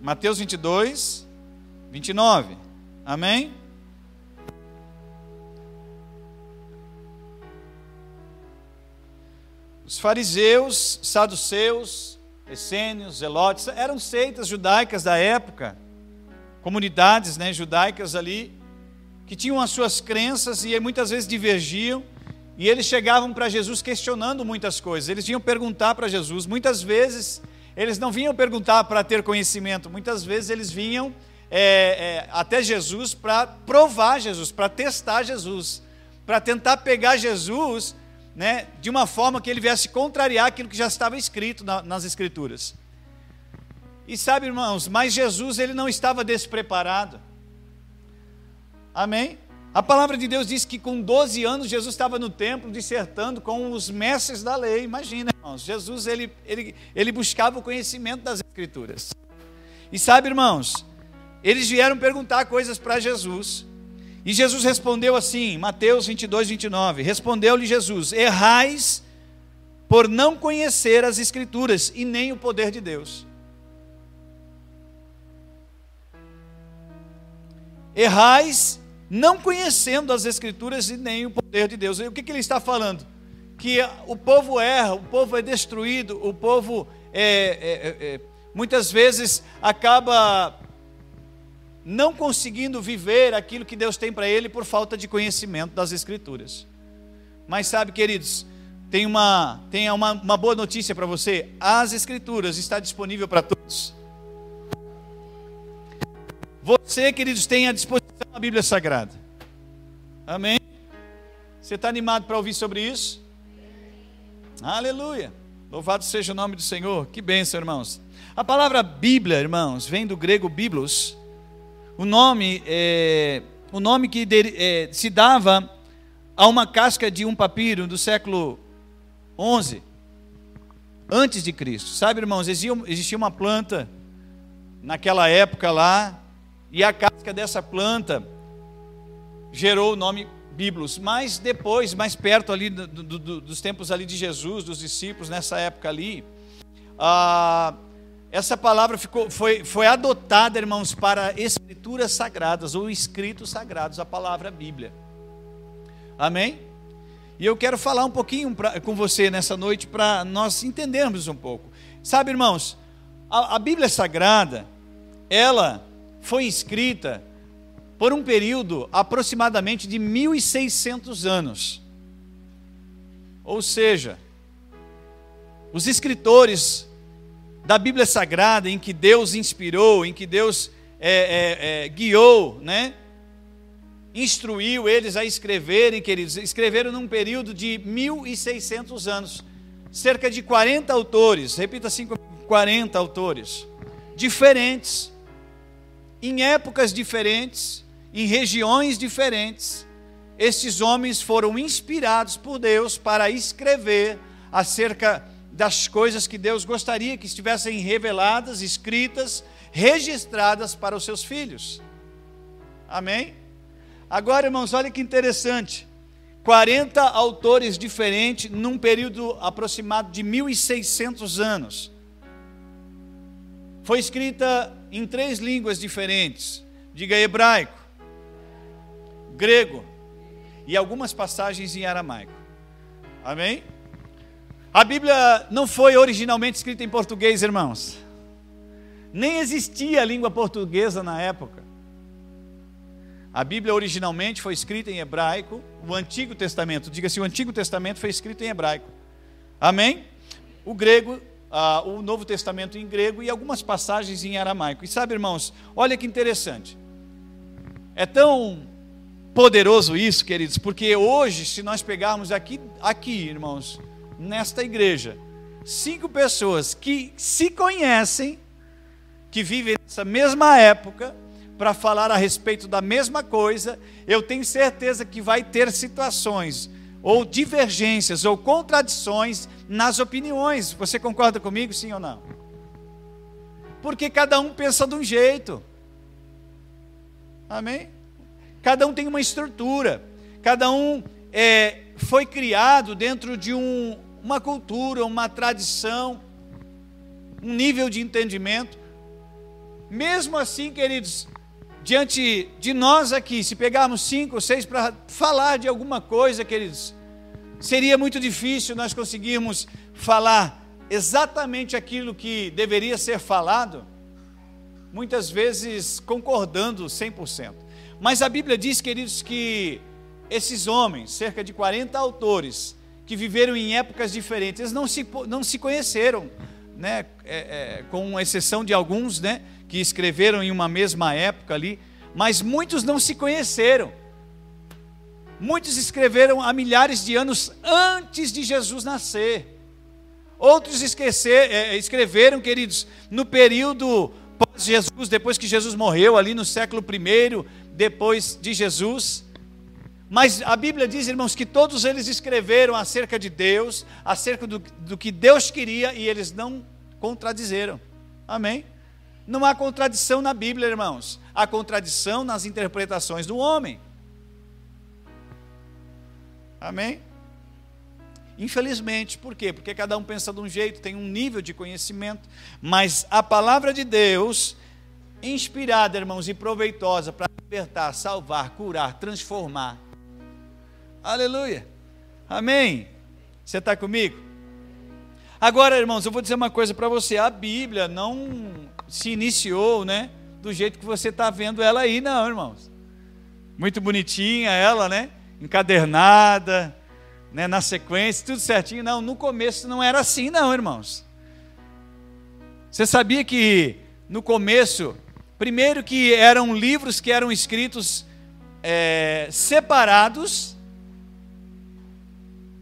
Mateus 22, 29. Amém? Os fariseus, saduceus, essênios, zelotes, eram seitas judaicas da época, comunidades, judaicas ali, que tinham as suas crenças e muitas vezes divergiam, e eles chegavam para Jesus questionando muitas coisas. Eles vinham perguntar para Jesus, muitas vezes eles não vinham perguntar para ter conhecimento, muitas vezes eles vinham até Jesus para provar Jesus, para testar Jesus, para tentar pegar Jesus, de uma forma que ele viesse contrariar aquilo que já estava escrito nas Escrituras. E sabe, irmãos, mas Jesus ele não estava despreparado. Amém? A palavra de Deus diz que com 12 anos Jesus estava no templo dissertando com os mestres da lei. Imagina, irmãos, Jesus ele buscava o conhecimento das Escrituras. E sabe, irmãos, eles vieram perguntar coisas para Jesus. E Jesus respondeu assim, Mateus 22, 29. Respondeu-lhe Jesus: errais por não conhecer as Escrituras e nem o poder de Deus. Errais não conhecendo as Escrituras e nem o poder de Deus. E o que ele está falando? Que o povo erra, o povo é destruído, o povo muitas vezes acaba não conseguindo viver aquilo que Deus tem para ele por falta de conhecimento das Escrituras. Mas sabe, queridos, tem uma boa notícia para você: as Escrituras estão disponíveis para todos. Você, queridos, tem à disposição a Bíblia Sagrada. Amém? Você está animado para ouvir sobre isso? Aleluia! Louvado seja o nome do Senhor. Que bênção, irmãos. A palavra Bíblia, irmãos, vem do grego biblos. O nome que se dava a uma casca de um papiro do século 11 antes de Cristo. Sabe, irmãos, existia uma planta naquela época lá, e a casca dessa planta gerou o nome biblos. Mas depois, mais perto ali dos tempos ali de Jesus, dos discípulos, nessa época ali, essa palavra foi adotada, irmãos, para escrituras sagradas ou escritos sagrados, a palavra Bíblia. Amém? E eu quero falar um pouquinho com você nessa noite para nós entendermos um pouco. Sabe, irmãos, a Bíblia Sagrada, ela foi escrita por um período aproximadamente de 1600 anos. Ou seja, os escritores da Bíblia Sagrada, em que Deus inspirou, em que Deus guiou, instruiu eles a escreverem, queridos, escreveram num período de 1600 anos, cerca de 40 autores, repita assim, 40 autores, diferentes, em épocas diferentes, em regiões diferentes. Esses homens foram inspirados por Deus para escrever acerca das coisas que Deus gostaria que estivessem reveladas, escritas, registradas para os seus filhos. Amém? Agora, irmãos, olha que interessante. 40 autores diferentes num período aproximado de 1600 anos. Foi escrita em 3 línguas diferentes. Diga: hebraico, grego e algumas passagens em aramaico. Amém? A Bíblia não foi originalmente escrita em português, irmãos. Nem existia a língua portuguesa na época. A Bíblia originalmente foi escrita em hebraico. O Antigo Testamento, diga-se, o Antigo Testamento foi escrito em hebraico. Amém? O grego, o Novo Testamento em grego e algumas passagens em aramaico. E sabe, irmãos, olha que interessante. É tão poderoso isso, queridos, porque hoje, se nós pegarmos aqui, irmãos, nesta igreja, 5 pessoas que se conhecem, que vivem nessa mesma época, para falar a respeito da mesma coisa, eu tenho certeza que vai ter situações, ou divergências, ou contradições nas opiniões. Você concorda comigo, sim ou não? Porque cada um pensa de um jeito. Amém? Cada um tem uma estrutura, cada um foi criado dentro de uma cultura, uma tradição, um nível de entendimento. mesmo assim, queridos, diante de nós aqui, se pegarmos 5 ou 6 para falar de alguma coisa, queridos, seria muito difícil nós conseguirmos falar exatamente aquilo que deveria ser falado, muitas vezes concordando 100%. Mas a Bíblia diz, queridos, que esses homens, cerca de 40 autores, que viveram em épocas diferentes, eles não se conheceram, né? Com exceção de alguns, né, que escreveram em uma mesma época ali, mas muitos não se conheceram. Muitos escreveram há milhares de anos antes de Jesus nascer. Outros escreveram, queridos, no período pós-Jesus, depois que Jesus morreu, ali no século I, depois de Jesus. Mas a Bíblia diz, irmãos, que todos eles escreveram acerca de Deus, acerca do que Deus queria, e eles não contradizeram. Amém? Não há contradição na Bíblia, irmãos. Há contradição nas interpretações do homem. Amém? Infelizmente, por quê? Porque cada um pensa de um jeito, tem um nível de conhecimento, mas a palavra de Deus, inspirada, irmãos, e proveitosa para libertar, salvar, curar, transformar. Aleluia. Amém? Você está comigo? Agora, irmãos, eu vou dizer uma coisa para você. A Bíblia não se iniciou, né, do jeito que você está vendo ela aí, não, irmãos. Muito bonitinha ela, né? Encadernada, né, na sequência, tudo certinho. Não, no começo não era assim, não, irmãos. Você sabia que no começo, primeiro que eram livros que eram escritos separados.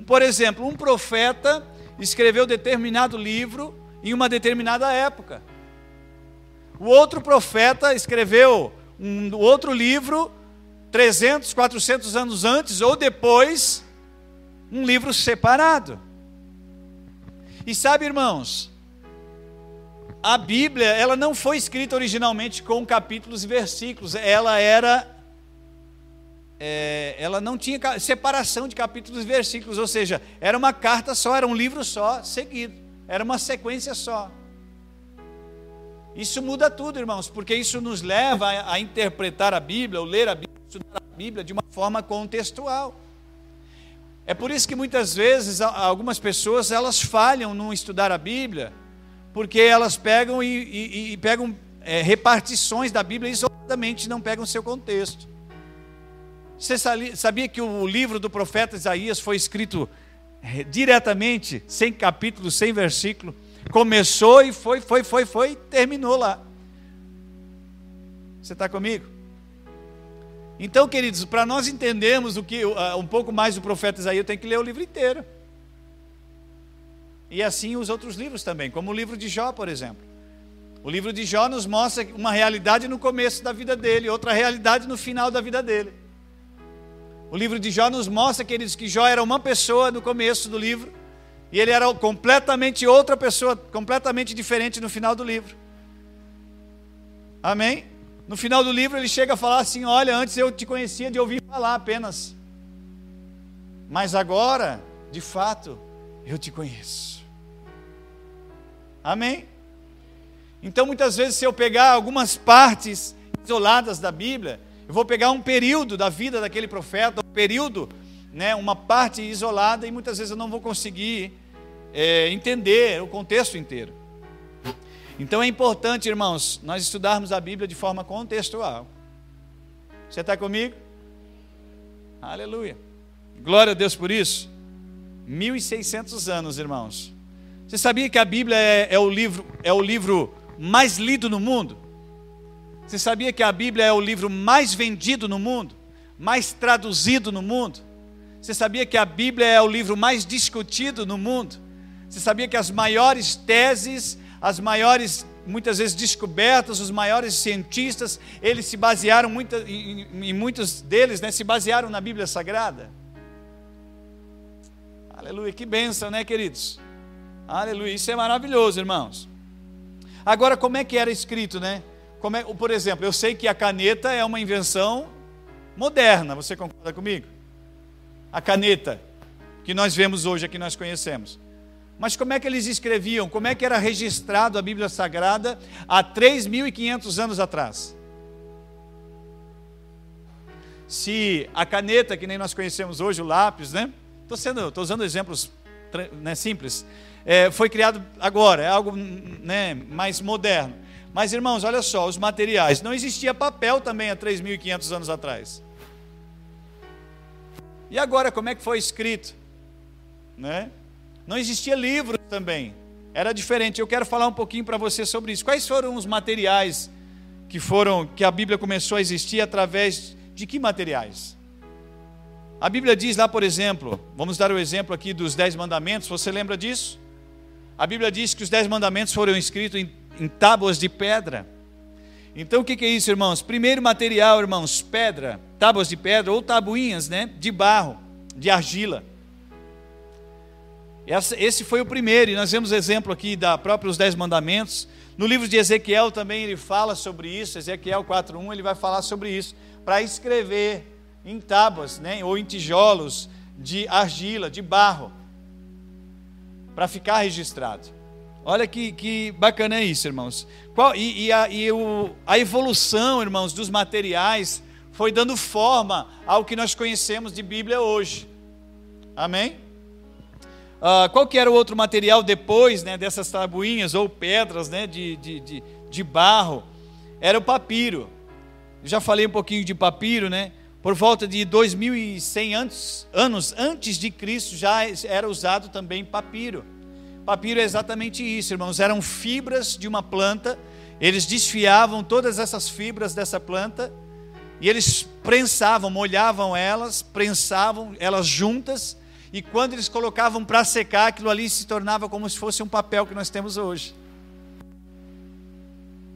Por exemplo, um profeta escreveu determinado livro em uma determinada época. O outro profeta escreveu um outro livro 300, 400 anos antes ou depois, um livro separado. E sabe, irmãos, a Bíblia, ela não foi escrita originalmente com capítulos e versículos, ela não tinha separação de capítulos e versículos, ou seja, era uma carta só, era um livro só, seguido, era uma sequência só. Isso muda tudo, irmãos, porque isso nos leva a interpretar a Bíblia, ou ler a Bíblia, estudar a Bíblia de uma forma contextual. É por isso que muitas vezes algumas pessoas elas falham no estudar a Bíblia, porque elas pegam e pegam repartições da Bíblia e isoladamente não pegam o seu contexto. Você sabia que o livro do profeta Isaías foi escrito diretamente, sem capítulo, sem versículo? Começou e foi, e terminou lá. Você está comigo? Então, queridos, para nós entendermos um pouco mais do profeta Isaías, eu tenho que ler o livro inteiro. E assim os outros livros também, como o livro de Jó, por exemplo. O livro de Jó nos mostra uma realidade no começo da vida dele, outra realidade no final da vida dele. O livro de Jó nos mostra, queridos, que Jó era uma pessoa no começo do livro, e ele era completamente outra pessoa, completamente diferente no final do livro. Amém? No final do livro ele chega a falar assim: olha, antes eu te conhecia de ouvir falar apenas, mas agora, de fato, eu te conheço. Amém? Então muitas vezes, se eu pegar algumas partes isoladas da Bíblia, eu vou pegar um período da vida daquele profeta, um período, né, uma parte isolada, e muitas vezes eu não vou conseguir entender o contexto inteiro. Então é importante, irmãos, nós estudarmos a Bíblia de forma contextual. Você está comigo? Aleluia. Glória a Deus por isso. 1600 anos, irmãos. Você sabia que a Bíblia é o livro mais lido no mundo? Você sabia que a Bíblia é o livro mais vendido no mundo? Mais traduzido no mundo? Você sabia que a Bíblia é o livro mais discutido no mundo? Você sabia que as maiores teses, as maiores, muitas vezes, descobertas, os maiores cientistas, eles se basearam, em muitos deles, né, se basearam na Bíblia Sagrada? Aleluia, que bênção, né, queridos? Aleluia, isso é maravilhoso, irmãos. Agora, como é que era escrito, né? Por exemplo, eu sei que a caneta é uma invenção moderna, você concorda comigo? A caneta que nós vemos hoje, que nós conhecemos. Mas como é que eles escreviam? Como é que era registrado a Bíblia Sagrada há 3.500 anos atrás? Se a caneta, que nem nós conhecemos hoje, o lápis, né? Estou usando exemplos, né, simples. Foi criado agora, é algo, né, mais moderno. Mas, irmãos, olha só, os materiais. Não existia papel também há 3.500 anos atrás. E agora, como é que foi escrito? Né? Não existia livro também. Era diferente. Eu quero falar um pouquinho para você sobre isso. Quais foram os materiais que a Bíblia começou a existir através de que materiais? A Bíblia diz lá, por exemplo, vamos dar o exemplo aqui dos 10 mandamentos, você lembra disso? A Bíblia diz que os 10 mandamentos foram escritos em tábuas de pedra. Então o que é isso, irmãos? Primeiro material, irmãos, pedra, tábuas de pedra ou tabuinhas, né, de barro, de argila. Esse foi o primeiro, e nós vemos exemplo aqui da próprios 10 mandamentos. No livro de Ezequiel também ele fala sobre isso, Ezequiel 4:1, ele vai falar sobre isso, para escrever em tábuas, né, ou em tijolos de argila, de barro, para ficar registrado. Olha que bacana é isso, irmãos. A evolução, irmãos, dos materiais foi dando forma ao que nós conhecemos de Bíblia hoje. Amém? Qual que era o outro material depois, né, dessas tabuinhas ou pedras, né, de barro? Era o papiro. Eu já falei um pouquinho de papiro, né? Por volta de 2.100 anos antes de Cristo já era usado também papiro. Papiro é exatamente isso, irmãos. Eram fibras de uma planta. Eles desfiavam todas essas fibras dessa planta e eles prensavam, molhavam elas, prensavam elas juntas. E quando eles colocavam para secar, aquilo ali se tornava como se fosse um papel que nós temos hoje.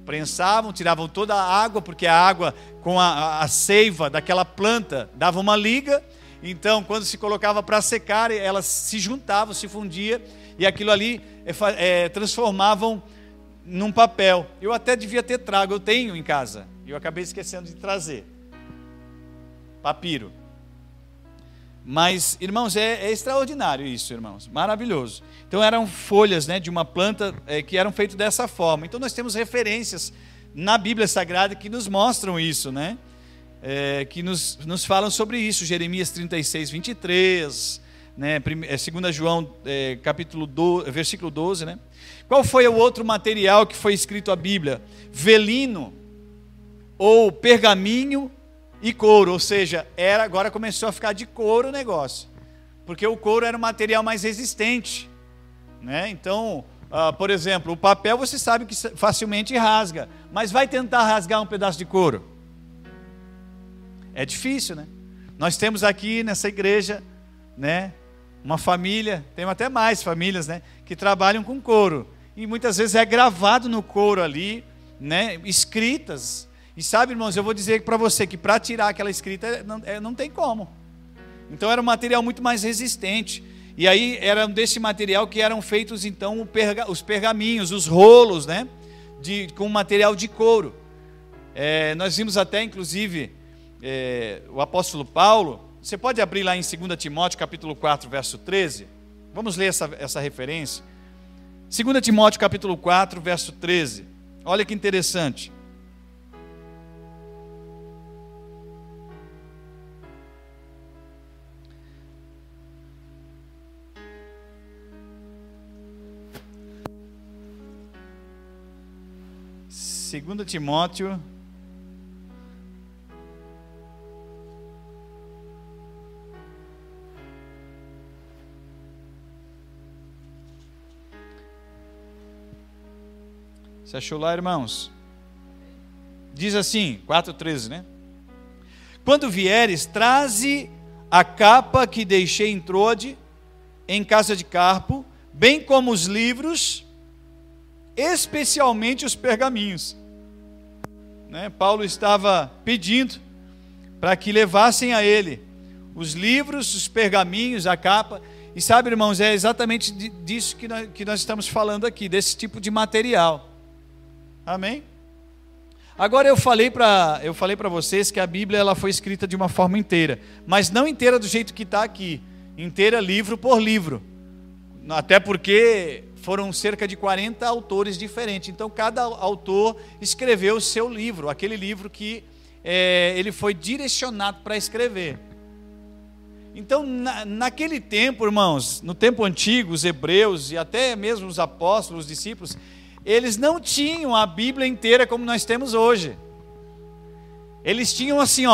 Prensavam, tiravam toda a água, porque a água com a seiva daquela planta dava uma liga. Então, quando se colocava para secar, elas se juntavam, se fundiam, e aquilo ali transformavam num papel. Eu até devia ter trago, eu tenho em casa, e eu acabei esquecendo de trazer. Papiro. Mas, irmãos, é extraordinário isso, irmãos, maravilhoso. Então eram folhas, né, de uma planta que eram feitas dessa forma. Então nós temos referências na Bíblia Sagrada que nos mostram isso, né? Que nos falam sobre isso. Jeremias 36:23, né? 2 João capítulo 12, versículo 12, né? Qual foi o outro material que foi escrito a Bíblia? Velino ou pergaminho e couro, ou seja, agora começou a ficar de couro o negócio, porque o couro era um material mais resistente, né? Então, por exemplo, o papel você sabe que facilmente rasga, mas vai tentar rasgar um pedaço de couro? É difícil, né? Nós temos aqui nessa igreja, né, uma família, temos até mais famílias, né, que trabalham com couro, e muitas vezes é gravado no couro ali, né, escritas. E sabe, irmãos, eu vou dizer para você que para tirar aquela escrita não tem como. Então era um material muito mais resistente. E aí era desse material que eram feitos então os pergaminhos, os rolos, né, com material de couro. Nós vimos até inclusive o apóstolo Paulo. Você pode abrir lá em 2 Timóteo capítulo 4, verso 13. Vamos ler essa referência. 2 Timóteo capítulo 4, verso 13. Olha que interessante. Segunda Timóteo, você achou lá, irmãos? Diz assim, 4:13, né? Quando vieres, traze a capa que deixei em Troade, em casa de Carpo, bem como os livros, especialmente os pergaminhos. Né? Paulo estava pedindo para que levassem a ele os livros, os pergaminhos, a capa. E sabe, irmãos, é exatamente disso que nós estamos falando aqui, desse tipo de material. Amém? Agora eu falei para vocês que a Bíblia ela foi escrita de uma forma inteira, mas não inteira do jeito que está aqui, inteira livro por livro. Até porque foram cerca de 40 autores diferentes. Então, cada autor escreveu o seu livro, aquele livro que ele foi direcionado para escrever. Então, naquele tempo, irmãos, no tempo antigo, os hebreus e até mesmo os apóstolos, os discípulos, eles não tinham a Bíblia inteira como nós temos hoje. Eles tinham assim,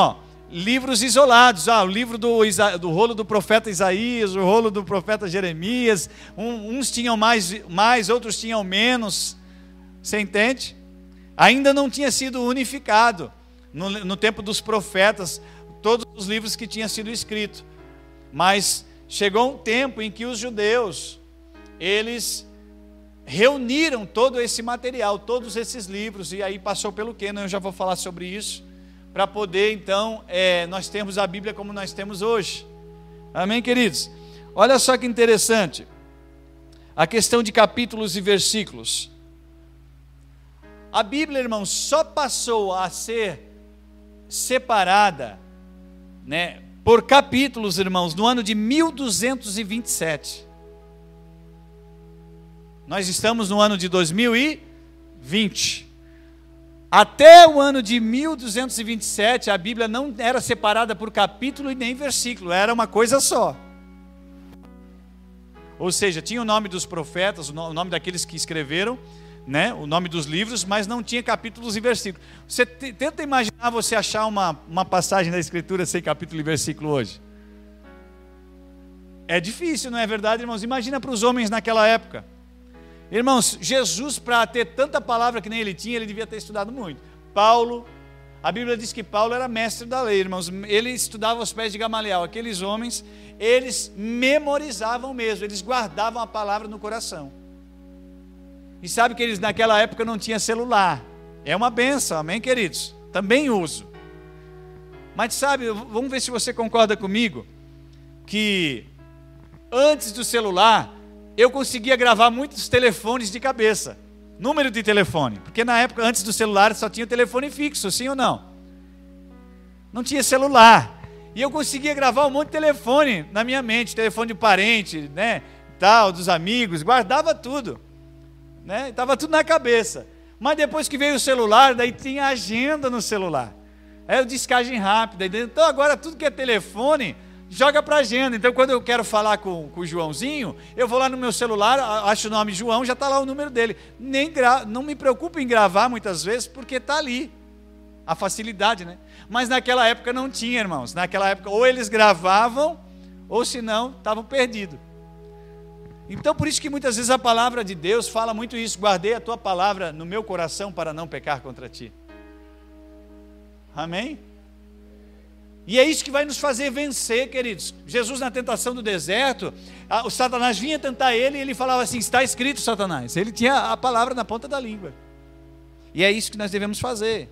livros isolados, o livro do rolo do profeta Isaías, o rolo do profeta Jeremias, uns tinham mais, outros tinham menos, você entende? Ainda não tinha sido unificado, no tempo dos profetas, todos os livros que tinham sido escritos, mas chegou um tempo em que os judeus, eles reuniram todo esse material, todos esses livros, e aí passou pelo Kenan, eu já vou falar sobre isso, para poder então, nós termos a Bíblia como nós temos hoje. Amém, queridos? Olha só que interessante, a questão de capítulos e versículos. A Bíblia, irmãos, só passou a ser separada, por capítulos, irmãos, no ano de 1227. Nós estamos no ano de 2020. Até o ano de 1227, a Bíblia não era separada por capítulo e nem versículo, era uma coisa só. Ou seja, tinha o nome dos profetas, o nome daqueles que escreveram, o nome dos livros, mas não tinha capítulos e versículos. Você tenta imaginar você achar uma passagem da Escritura sem capítulo e versículo hoje. É difícil, não é verdade, irmãos? Imagina para os homens naquela época. Irmãos, Jesus, para ter tanta palavra que nem ele tinha, ele devia ter estudado muito. Paulo, a Bíblia diz que Paulo era mestre da lei, irmãos. Ele estudava aos pés de Gamaliel. Aqueles homens, eles memorizavam mesmo, eles guardavam a palavra no coração. E sabe que eles naquela época não tinham celular. É uma benção, amém, queridos? Também uso. Mas sabe, vamos ver se você concorda comigo, que antes do celular, eu conseguia gravar muitos telefones de cabeça, número de telefone, porque na época, antes do celular, só tinha o telefone fixo, sim ou não? Não tinha celular, e eu conseguia gravar um monte de telefone na minha mente, telefone de parente, tal, dos amigos, guardava tudo, estava tudo na cabeça. Mas depois que veio o celular, daí tinha agenda no celular, descagem rápida, então agora tudo que é telefone, joga para a agenda. Então quando eu quero falar com o Joãozinho, eu vou lá no meu celular, acho o nome João, já está lá o número dele. Não me preocupo em gravar muitas vezes, porque está ali, a facilidade, Mas naquela época não tinha, irmãos. Naquela época ou eles gravavam, ou se não, estavam perdidos. Então por isso que muitas vezes a palavra de Deus fala muito isso: guardei a tua palavra no meu coração para não pecar contra ti. Amém? E é isso que vai nos fazer vencer, queridos. Jesus, na tentação do deserto, o Satanás vinha tentar ele e ele falava assim: está escrito, Satanás. Ele tinha a palavra na ponta da língua. E é isso que nós devemos fazer.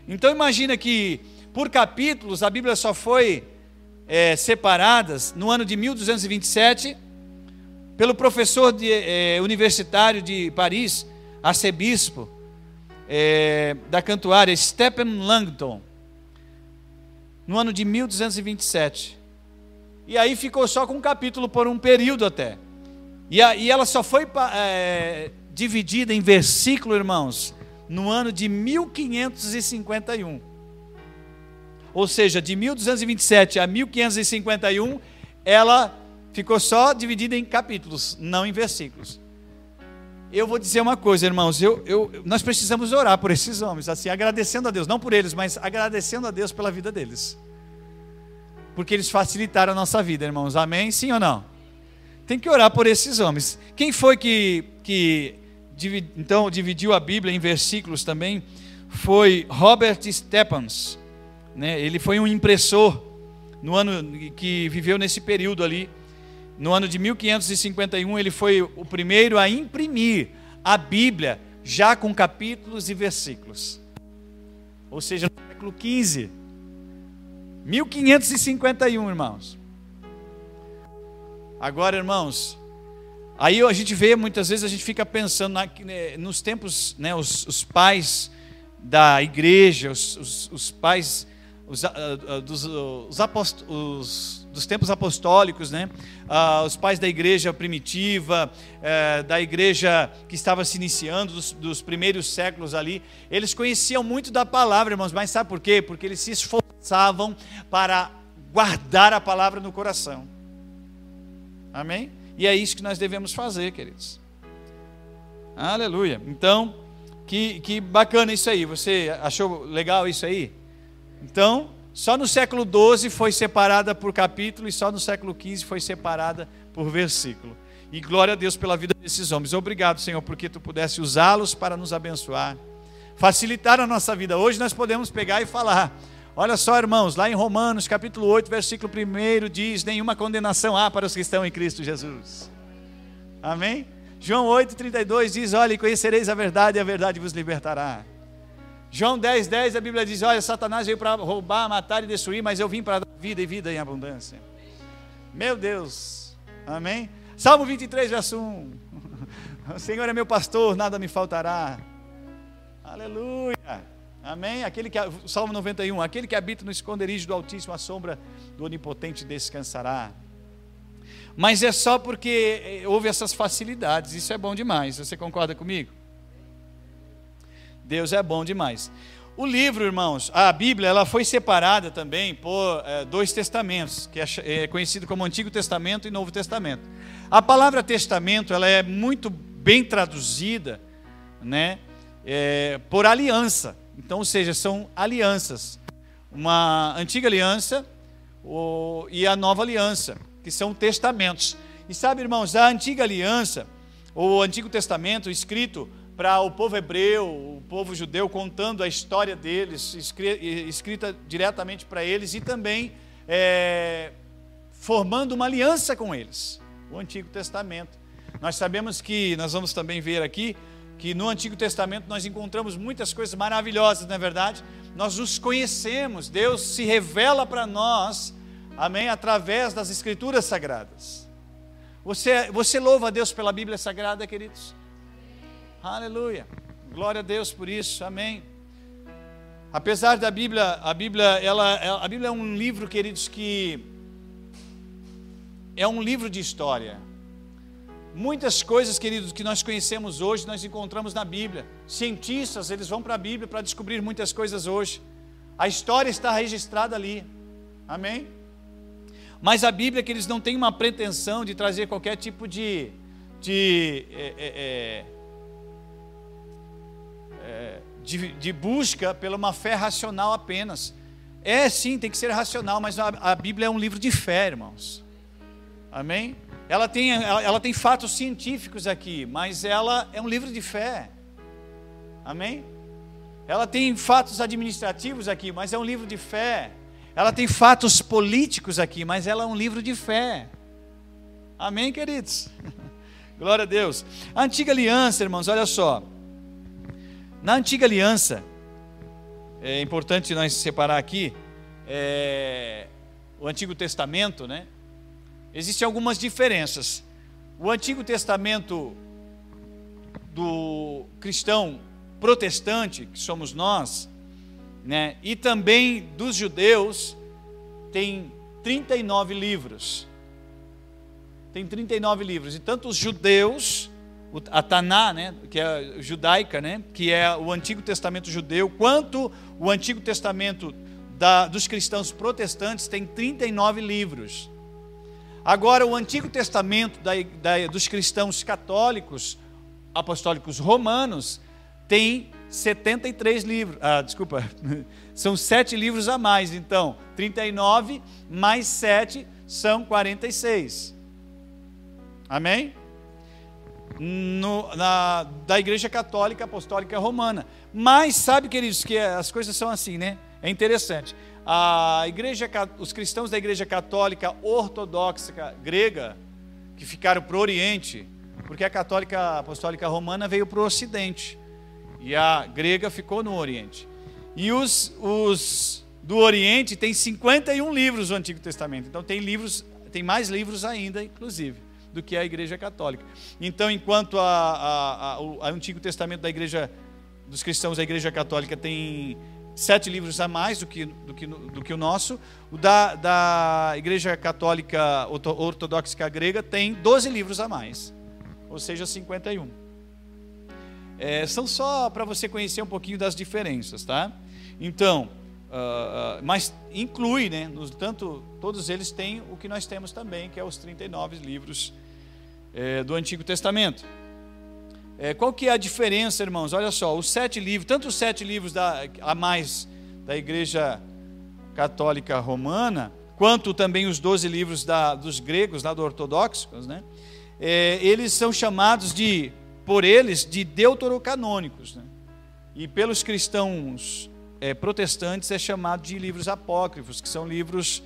Então imagina que por capítulos a Bíblia só foi separadas no ano de 1227 pelo professor universitário de Paris, arcebispo da Cantuária, Stephen Langton, no ano de 1227. E aí ficou só com um capítulo por um período até. E ela só foi dividida em versículo, irmãos, no ano de 1551. Ou seja, de 1227 a 1551, ela ficou só dividida em capítulos, não em versículos. Eu vou dizer uma coisa, irmãos, nós precisamos orar por esses homens, assim, agradecendo a Deus, não por eles, mas agradecendo a Deus pela vida deles, porque eles facilitaram a nossa vida, irmãos, amém? Sim ou não? Tem que orar por esses homens. Quem foi que então dividiu a Bíblia em versículos também? Foi Robert Stephens, ele foi um impressor, no ano que viveu nesse período ali. No ano de 1551, ele foi o primeiro a imprimir a Bíblia, já com capítulos e versículos. Ou seja, no século XV. 1551, irmãos. Agora, irmãos, aí a gente vê, muitas vezes a gente fica pensando nos tempos, os pais da igreja, os pais dos tempos apostólicos, né? Os pais da igreja primitiva, da igreja que estava se iniciando, dos primeiros séculos ali, eles conheciam muito da palavra, irmãos, mas sabe por quê? Porque eles se esforçavam para guardar a palavra no coração. Amém? E é isso que nós devemos fazer, queridos. Aleluia. Então, que bacana isso aí. Você achou legal isso aí? Então, só no século XII foi separada por capítulo e só no século XV foi separada por versículo. E glória a Deus pela vida desses homens. Obrigado, Senhor, porque Tu pudesse usá-los para nos abençoar, facilitar a nossa vida. Hoje nós podemos pegar e falar. Olha só, irmãos, lá em Romanos, capítulo 8, versículo 1 diz: nenhuma condenação há para os que estão em Cristo Jesus. Amém? João 8,32 diz: olha, e conhecereis a verdade, e a verdade vos libertará. João 10,10, a Bíblia diz: olha, Satanás veio para roubar, matar e destruir, mas eu vim para dar vida e vida em abundância. Meu Deus, amém? Salmo 23, verso 1. O Senhor é meu pastor, nada me faltará. Aleluia. Amém? Salmo 91, aquele que habita no esconderijo do Altíssimo, a sombra do Onipotente descansará. Mas é só porque houve essas facilidades, isso é bom demais, você concorda comigo? Deus é bom demais. O livro, irmãos, a Bíblia, ela foi separada também por dois testamentos, que é conhecido como Antigo Testamento e Novo Testamento. A palavra testamento, ela é muito bem traduzida, né, por aliança. Então, ou seja, são alianças. Uma antiga aliança e a nova aliança, que são testamentos. E sabe, irmãos, a antiga aliança, o Antigo Testamento, escrito para o povo hebreu, o povo judeu, contando a história deles, escrita diretamente para eles, e também formando uma aliança com eles, o Antigo Testamento. Nós sabemos que, nós vamos também ver aqui, que no Antigo Testamento nós encontramos muitas coisas maravilhosas, não é verdade? Nós nos conhecemos, Deus se revela para nós, amém, através das Escrituras Sagradas. Você louva a Deus pela Bíblia Sagrada, queridos? Aleluia, glória a Deus por isso, amém. Apesar da Bíblia, a Bíblia é um livro, queridos, que é um livro de história. Muitas coisas, queridos, que nós conhecemos hoje, nós encontramos na Bíblia. Cientistas, eles vão para a Bíblia para descobrir muitas coisas hoje. A história está registrada ali, amém? Mas a Bíblia, que eles não têm uma pretensão de trazer qualquer tipo de busca pela uma fé racional apenas. Sim, tem que ser racional, mas a Bíblia é um livro de fé, irmãos. Amém? Ela tem fatos científicos aqui, mas ela é um livro de fé. Amém? Ela tem fatos administrativos aqui, mas é um livro de fé. Ela tem fatos políticos aqui, mas ela é um livro de fé. Amém, queridos? Glória a Deus. A antiga aliança, irmãos, olha só. Na antiga aliança, é importante nós separar aqui, o Antigo Testamento, né? Existem algumas diferenças. O Antigo Testamento do cristão protestante, que somos nós, né, e também dos judeus, tem 39 livros. Tem 39 livros. E tanto os judeus, a Taná, né, que é judaica, né, que é o Antigo Testamento judeu, quanto o Antigo Testamento dos cristãos protestantes, tem 39 livros. Agora, o Antigo Testamento dos cristãos católicos, apostólicos romanos, tem 73 livros. São 7 livros a mais. Então, 39 mais 7 são 46. Amém? Da Igreja Católica Apostólica Romana. Mas, sabe, queridos, que as coisas são assim, né? É interessante. Os cristãos da Igreja Católica Ortodoxa Grega, que ficaram para o Oriente, porque a Católica Apostólica Romana veio para o Ocidente, e a grega ficou no Oriente. E os do Oriente tem 51 livros do Antigo Testamento, então tem mais livros ainda, inclusive, do que a Igreja Católica. Então, enquanto o Antigo Testamento dos cristãos da Igreja Católica tem 7 livros a mais do que o nosso. O da Igreja Católica Ortodoxa Grega tem 12 livros a mais, ou seja, 51. São só para você conhecer um pouquinho das diferenças, tá? Então, mas inclui, né? Tanto todos eles têm o que nós temos também, que é os 39 livros do Antigo Testamento. Qual que é a diferença, irmãos? Olha só, os 7 livros, tanto os 7 livros a mais da Igreja Católica Romana, quanto também os 12 livros dos gregos, lá do ortodoxos, né? Eles são chamados por eles de deuterocanônicos, né? E pelos cristãos protestantes é chamado de livros apócrifos, que são livros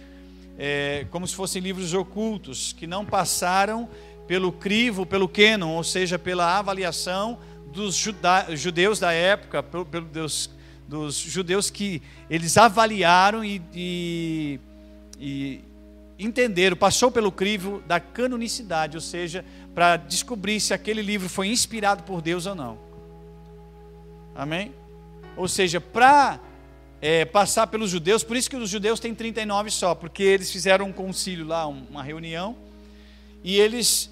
como se fossem livros ocultos, que não passaram pelo crivo, pelo cânon, ou seja, pela avaliação dos judeus da época, dos judeus que eles avaliaram e entenderam, passou pelo crivo da canonicidade, ou seja, para descobrir se aquele livro foi inspirado por Deus ou não. Amém? Ou seja, para passar pelos judeus, por isso que os judeus têm 39 só, porque eles fizeram um concílio lá, uma reunião, e eles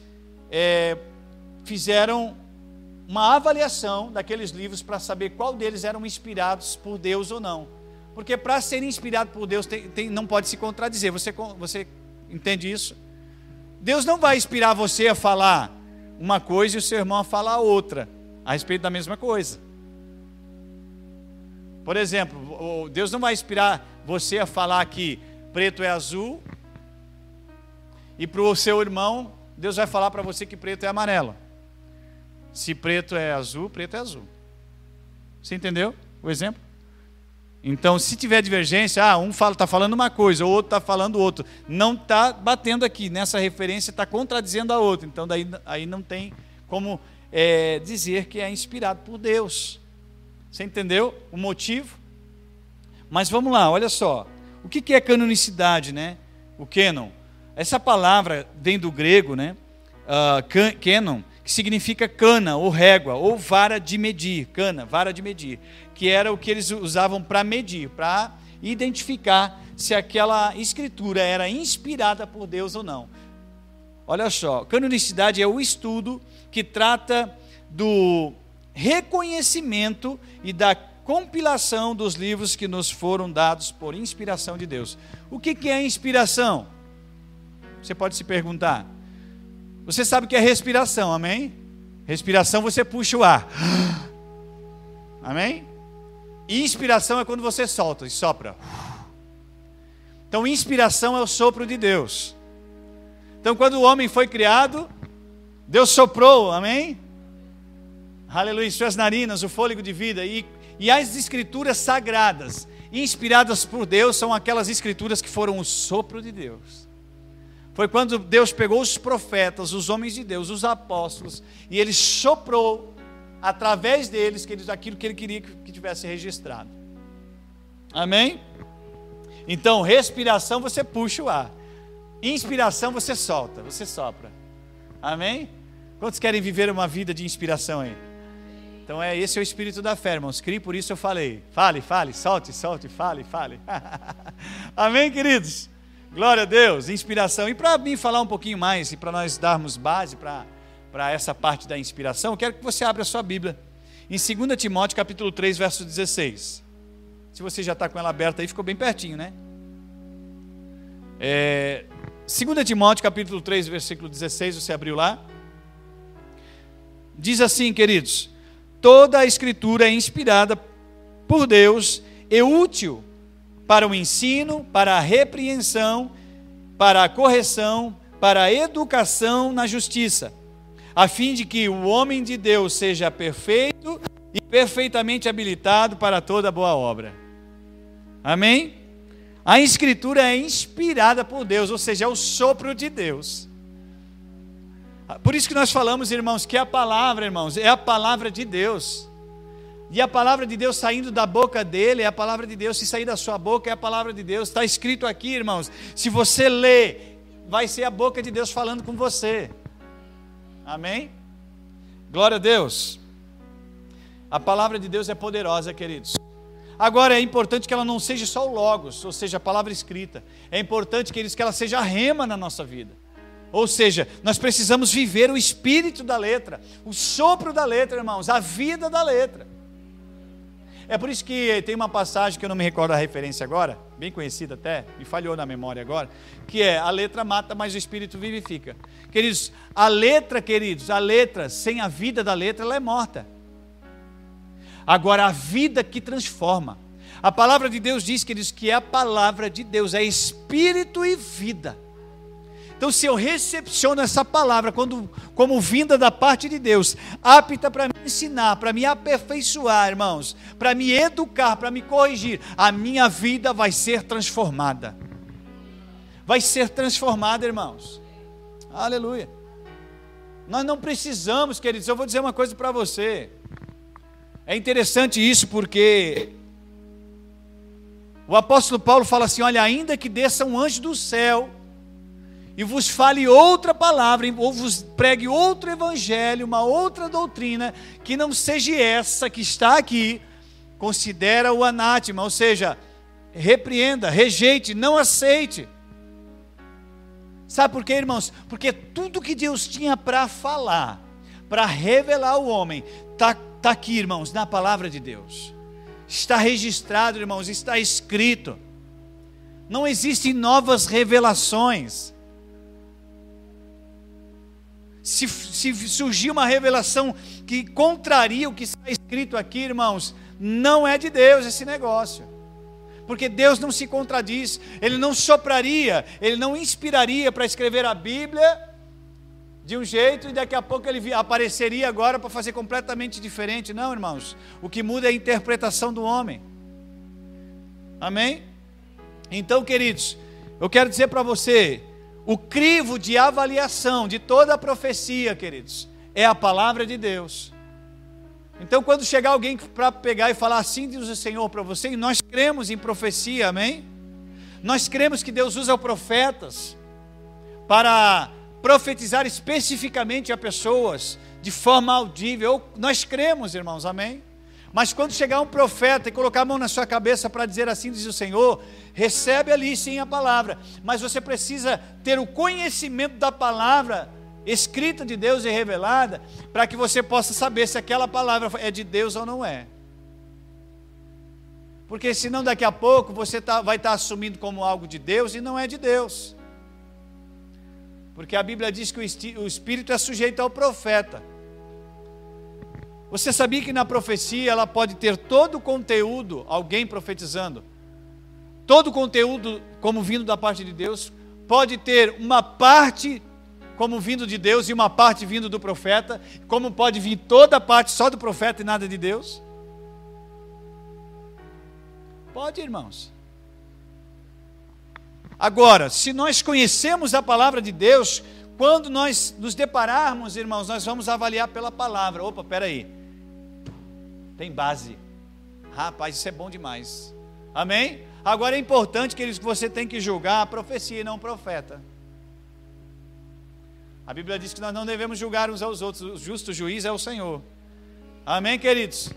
fizeram uma avaliação daqueles livros para saber qual deles eram inspirados por Deus ou não. Porque para ser inspirado por Deus não pode se contradizer. Você entende isso? Deus não vai inspirar você a falar uma coisa e o seu irmão a falar outra a respeito da mesma coisa. Por exemplo, Deus não vai inspirar você a falar que preto é azul e para o seu irmão Deus vai falar para você que preto é amarelo. Se preto é azul, preto é azul. Você entendeu o exemplo? Então, se tiver divergência, um está falando uma coisa, o outro está falando outra. Não está batendo aqui, nessa referência está contradizendo a outra. Então, aí não tem como dizer que é inspirado por Deus. Você entendeu o motivo? Mas vamos lá, olha só. O que é canonicidade, né? O cânon. Essa palavra vem do grego, né? Cânon, que significa cana, ou régua, ou vara de medir. Cana, vara de medir. Que era o que eles usavam para medir, para identificar se aquela escritura era inspirada por Deus ou não. Olha só, canonicidade é o estudo que trata do reconhecimento e da compilação dos livros que nos foram dados por inspiração de Deus. O que é inspiração? Você pode se perguntar. Você sabe o que é respiração, amém? Respiração, você puxa o ar. Amém? E inspiração é quando você solta e sopra. Então, inspiração é o sopro de Deus. Então, quando o homem foi criado, Deus soprou, amém? Aleluia, em suas narinas, o fôlego de vida. E as escrituras sagradas, inspiradas por Deus, são aquelas escrituras que foram o sopro de Deus. Foi quando Deus pegou os profetas, os homens de Deus, os apóstolos, e Ele soprou através deles aquilo que Ele queria que tivesse registrado. Amém? Então, respiração você puxa o ar. Inspiração você solta, você sopra. Amém? Quantos querem viver uma vida de inspiração aí? Então esse é o espírito da fé, irmãos. Crie, por isso eu falei. Fale, solte, fale. Amém, queridos? Glória a Deus, inspiração. E para mim falar um pouquinho mais, e para nós darmos base para essa parte da inspiração, eu quero que você abra a sua Bíblia em 2 Timóteo capítulo 3, verso 16. Se você já está com ela aberta aí, ficou bem pertinho, né? 2 Timóteo capítulo 3, versículo 16, você abriu lá? Diz assim, queridos: toda a escritura é inspirada por Deus e útil para o ensino, para a repreensão, para a correção, para a educação na justiça, a fim de que o homem de Deus seja perfeito e perfeitamente habilitado para toda boa obra. Amém? A escritura é inspirada por Deus, ou seja, é o sopro de Deus. Por isso que nós falamos, irmãos, que a palavra, irmãos, é a palavra de Deus. E a palavra de Deus saindo da boca dele é a palavra de Deus. Se sair da sua boca é a palavra de Deus. Está escrito aqui, irmãos. Se você ler, vai ser a boca de Deus falando com você. Amém? Glória a Deus. A palavra de Deus é poderosa, queridos. Agora é importante que ela não seja só o logos, ou seja, a palavra escrita. É importante, queridos, que ela seja a rema na nossa vida. Ou seja, nós precisamos viver o espírito da letra, o sopro da letra, irmãos, a vida da letra. É por isso que tem uma passagem que eu não me recordo a referência agora, bem conhecida até, me falhou na memória agora, que é: a letra mata, mas o espírito vivifica. Queridos, a letra, sem a vida da letra, ela é morta. Agora, a vida que transforma. A palavra de Deus diz, queridos, que é a palavra de Deus, é espírito e vida. Então, se eu recepciono essa palavra como vinda da parte de Deus, apta para me ensinar, para me aperfeiçoar, irmãos, para me educar, para me corrigir, a minha vida vai ser transformada. Vai ser transformada, irmãos. Aleluia. Nós não precisamos, queridos, eu vou dizer uma coisa para você. É interessante isso porque o apóstolo Paulo fala assim: olha, ainda que desça um anjo do céu e vos fale outra palavra, ou vos pregue outro evangelho, uma outra doutrina, que não seja essa que está aqui, considera o anátema, ou seja, repreenda, rejeite, não aceite. Sabe por quê, irmãos? Porque tudo que Deus tinha para falar, para revelar ao homem, está aqui, irmãos, na palavra de Deus. Está registrado, irmãos, está escrito. Não existem novas revelações. Se surgir uma revelação que contraria o que está escrito aqui, irmãos, não é de Deus esse negócio. Porque Deus não se contradiz, Ele não sopraria, Ele não inspiraria para escrever a Bíblia de um jeito e daqui a pouco Ele apareceria agora para fazer completamente diferente. Não, irmãos, o que muda é a interpretação do homem. Amém? Então, queridos, eu quero dizer para você, o crivo de avaliação de toda a profecia, queridos, é a palavra de Deus. Então, quando chegar alguém para pegar e falar assim diz o Senhor para você, e nós cremos em profecia, amém? Nós cremos que Deus usa profetas para profetizar especificamente a pessoas de forma audível. Nós cremos, irmãos, amém? Mas quando chegar um profeta e colocar a mão na sua cabeça para dizer assim diz o Senhor, recebe ali sim a palavra, mas você precisa ter o conhecimento da palavra escrita de Deus e revelada, para que você possa saber se aquela palavra é de Deus ou não é. Porque senão daqui a pouco você vai estar assumindo como algo de Deus e não é de Deus. Porque a Bíblia diz que o Espírito é sujeito ao profeta. Você sabia que na profecia ela pode ter todo o conteúdo, alguém profetizando, todo o conteúdo como vindo da parte de Deus, pode ter uma parte como vindo de Deus e uma parte vindo do profeta, como pode vir toda a parte só do profeta e nada de Deus? Pode, irmãos. Agora, se nós conhecemos a palavra de Deus, quando nós nos depararmos, irmãos, nós vamos avaliar pela palavra. Opa, peraí. Tem base. Rapaz, isso é bom demais. Amém? Agora é importante que você tem que julgar a profecia e não o profeta. A Bíblia diz que nós não devemos julgar uns aos outros. O justo juiz é o Senhor. Amém, queridos?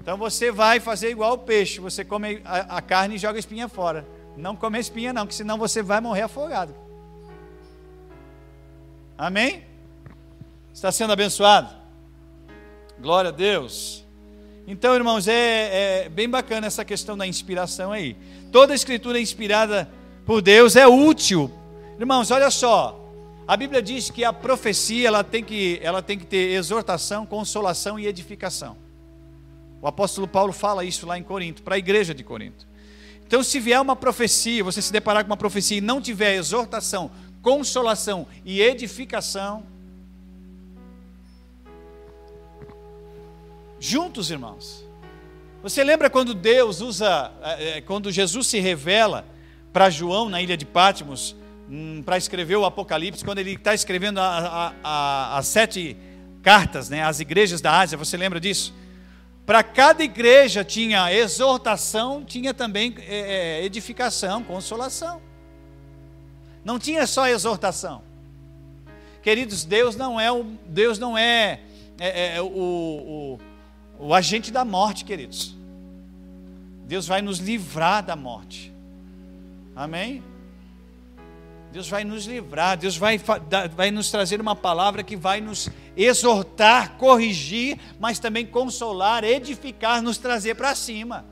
Então você vai fazer igual o peixe. Você come a carne e joga a espinha fora. Não come a espinha não, porque senão você vai morrer afogado. Amém? Está sendo abençoado? Glória a Deus. Então, irmãos, é bem bacana essa questão da inspiração aí. Toda a escritura inspirada por Deus é útil. Irmãos, olha só. A Bíblia diz que a profecia ela tem que ter exortação, consolação e edificação. O apóstolo Paulo fala isso lá em Corinto, para a igreja de Corinto. Então, se vier uma profecia, você se deparar com uma profecia e não tiver exortação, consolação e edificação, juntos, irmãos. Você lembra quando quando Jesus se revela para João na ilha de Patmos, para escrever o Apocalipse, quando ele está escrevendo as 7 cartas, né, às igrejas da Ásia, você lembra disso? Para cada igreja tinha exortação, tinha também edificação, consolação. Não tinha só exortação. Queridos, Deus não é o agente da morte, queridos. Deus vai nos livrar da morte. Amém? Deus vai nos livrar, Deus vai nos trazer uma palavra que vai nos exortar, corrigir, mas também consolar, edificar, nos trazer para cima.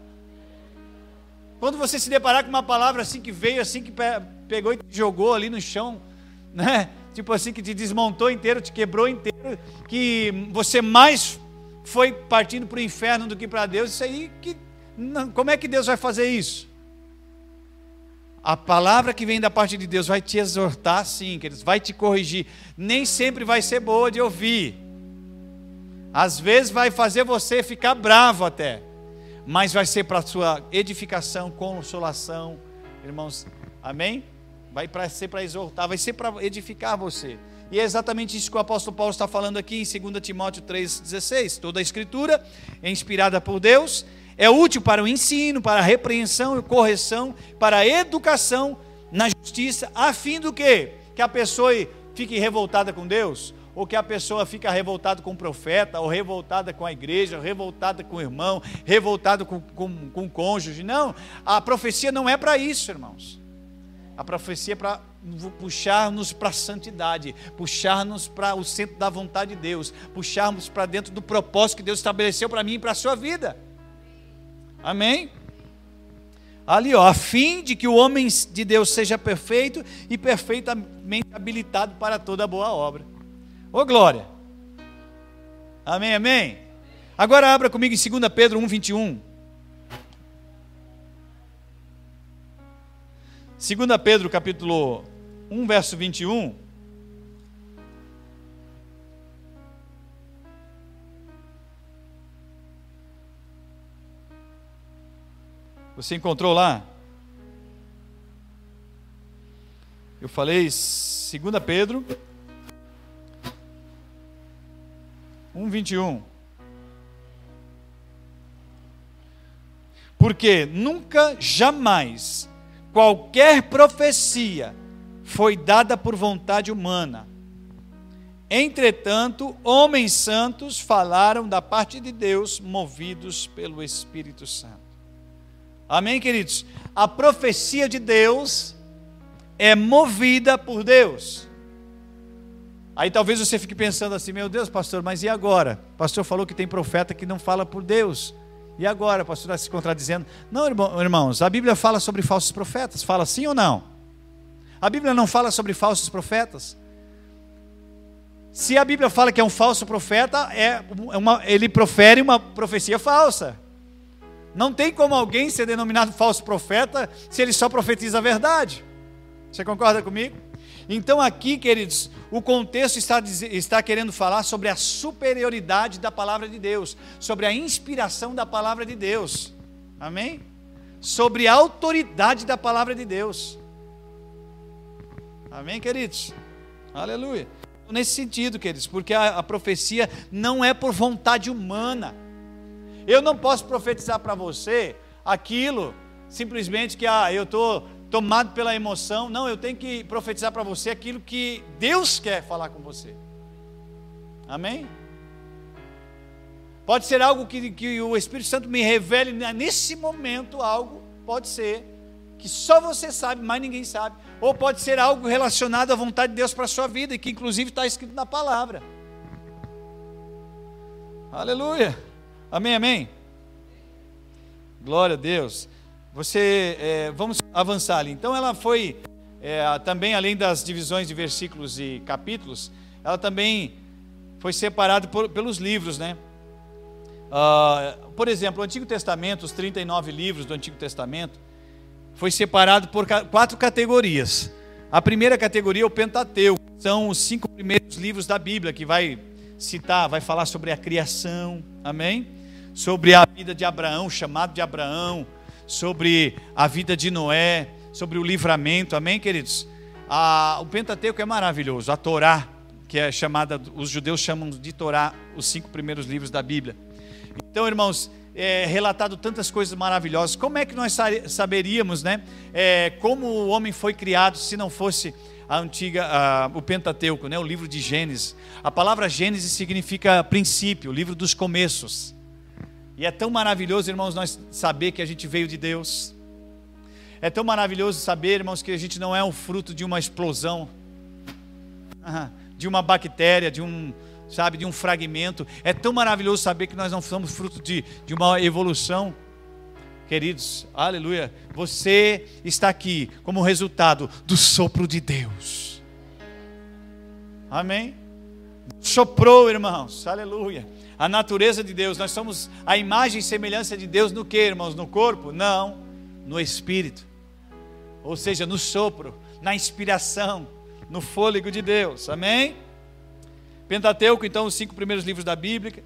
Quando você se deparar com uma palavra assim que veio, assim que pegou e te jogou ali no chão, né? Tipo assim, que te desmontou inteiro, te quebrou inteiro, que você mais foi partindo para o inferno do que para Deus, isso aí, como é que Deus vai fazer isso? A palavra que vem da parte de Deus vai te exortar, sim, queridos, vai te corrigir. Nem sempre vai ser boa de ouvir. Às vezes vai fazer você ficar bravo até, mas vai ser para a sua edificação, consolação, irmãos, amém? Vai ser para exortar, vai ser para edificar você. E é exatamente isso que o apóstolo Paulo está falando aqui em 2 Timóteo 3,16. Toda a escritura é inspirada por Deus, é útil para o ensino, para a repreensão e correção, para a educação na justiça, a fim do quê? Que a pessoa fique revoltada com Deus, ou que a pessoa fique revoltada com o profeta, ou revoltada com a igreja, ou revoltada com o irmão, revoltada com o cônjuge. Não, a profecia não é para isso, irmãos. A profecia é para puxar-nos para a santidade, puxar-nos para o centro da vontade de Deus, puxarmos para dentro do propósito que Deus estabeleceu para mim e para a sua vida. Amém? Ali, ó, a fim de que o homem de Deus seja perfeito e perfeitamente habilitado para toda boa obra. Ô glória! Amém, amém? Agora abra comigo em 2 Pedro 1,21. 2 Pedro capítulo 1, verso 21. Você encontrou lá? Eu falei 2 Pedro 1,21. Porque nunca, jamais, qualquer profecia foi dada por vontade humana. Entretanto, homens santos falaram da parte de Deus, movidos pelo Espírito Santo. Amém, queridos? A profecia de Deus é movida por Deus. Aí talvez você fique pensando assim, meu Deus, pastor, mas e agora? O pastor falou que tem profeta que não fala por Deus. E agora? O pastor está se contradizendo. Não, irmãos, a Bíblia fala sobre falsos profetas. Fala sim ou não? A Bíblia não fala sobre falsos profetas. Se a Bíblia fala que é um falso profeta, ele profere uma profecia falsa. Não tem como alguém ser denominado falso profeta se ele só profetiza a verdade. Você concorda comigo? Então aqui, queridos, o contexto está querendo falar sobre a superioridade da palavra de Deus, sobre a inspiração da palavra de Deus, amém? Sobre a autoridade da palavra de Deus, amém, queridos? Aleluia. Nesse sentido, queridos, porque a profecia não é por vontade humana. Eu não posso profetizar para você aquilo, simplesmente que eu estou tomado pela emoção. Não, eu tenho que profetizar para você aquilo que Deus quer falar com você. Amém? Pode ser algo que o Espírito Santo me revele nesse momento, algo, pode ser, que só você sabe, mas ninguém sabe. Ou pode ser algo relacionado à vontade de Deus para a sua vida, e que inclusive está escrito na palavra. Aleluia. Amém, amém? Glória a Deus. Vamos avançar ali. Então ela foi, também além das divisões de versículos e capítulos, ela também foi separada pelos livros, né? Por exemplo, o Antigo Testamento, os 39 livros do Antigo Testamento, foi separado por 4 categorias. A primeira categoria é o Pentateuco, são os 5 primeiros livros da Bíblia, que vai falar sobre a criação, amém? Sobre a vida de Abraão, o chamado de Abraão, sobre a vida de Noé, sobre o livramento, amém, queridos? O Pentateuco é maravilhoso, a Torá, que é chamada, os judeus chamam de Torá, os 5 primeiros livros da Bíblia. Então, irmãos, é relatado tantas coisas maravilhosas. Como é que nós saberíamos, né, como o homem foi criado, se não fosse o Pentateuco, né, o livro de Gênesis? A palavra Gênesis significa princípio, livro dos começos. E é tão maravilhoso, irmãos, nós saber que a gente veio de Deus. É tão maravilhoso saber, irmãos, que a gente não é um fruto de uma explosão, de uma bactéria, de um fragmento. É tão maravilhoso saber que nós não somos fruto de uma evolução. Queridos, aleluia, você está aqui como resultado do sopro de Deus. Amém? Soprou, irmãos, aleluia. A natureza de Deus, nós somos a imagem e semelhança de Deus no que, irmãos? No corpo? Não, no Espírito. Ou seja, no sopro, na inspiração, no fôlego de Deus. Amém? Pentateuco, então, os 5 primeiros livros da Bíblia.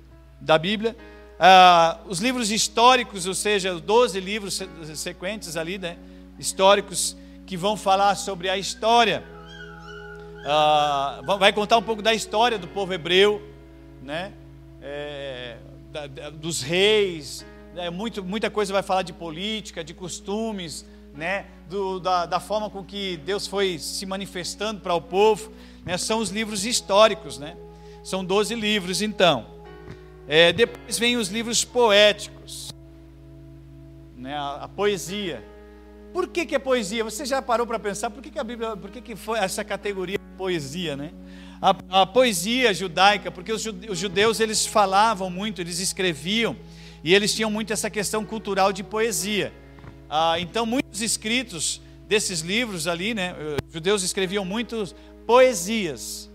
Os livros históricos, ou seja, os 12 livros sequentes ali, né? Históricos, que vão falar sobre a história. Vai contar um pouco da história do povo hebreu, né? Dos reis, muita coisa vai falar de política, de costumes, né? Da forma com que Deus foi se manifestando para o povo, né? São os livros históricos, né? São 12 livros, então. Depois vem os livros poéticos, né? A poesia. Por que é poesia? Você já parou para pensar por que a Bíblia, por que foi essa categoria de poesia, né? A poesia judaica, porque os judeus eles falavam muito, eles escreviam, e eles tinham muito essa questão cultural de poesia. Então muitos escritos desses livros ali, né? Os judeus escreviam muitas poesias.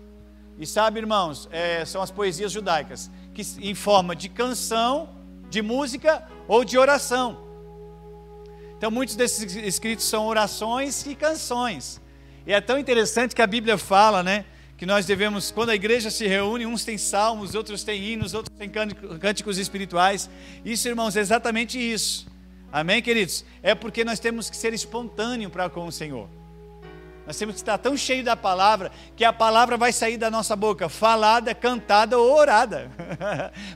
E sabe, irmãos, são as poesias judaicas, que em forma de canção, de música ou de oração. Então muitos desses escritos são orações e canções. E é tão interessante que a Bíblia fala, né? Que nós devemos, quando a igreja se reúne, uns têm salmos, outros têm hinos, outros têm cânticos espirituais. Isso, irmãos, é exatamente isso. Amém, queridos? É porque nós temos que ser espontâneos para com o Senhor. Nós temos que estar tão cheios da palavra, que a palavra vai sair da nossa boca, falada, cantada ou orada.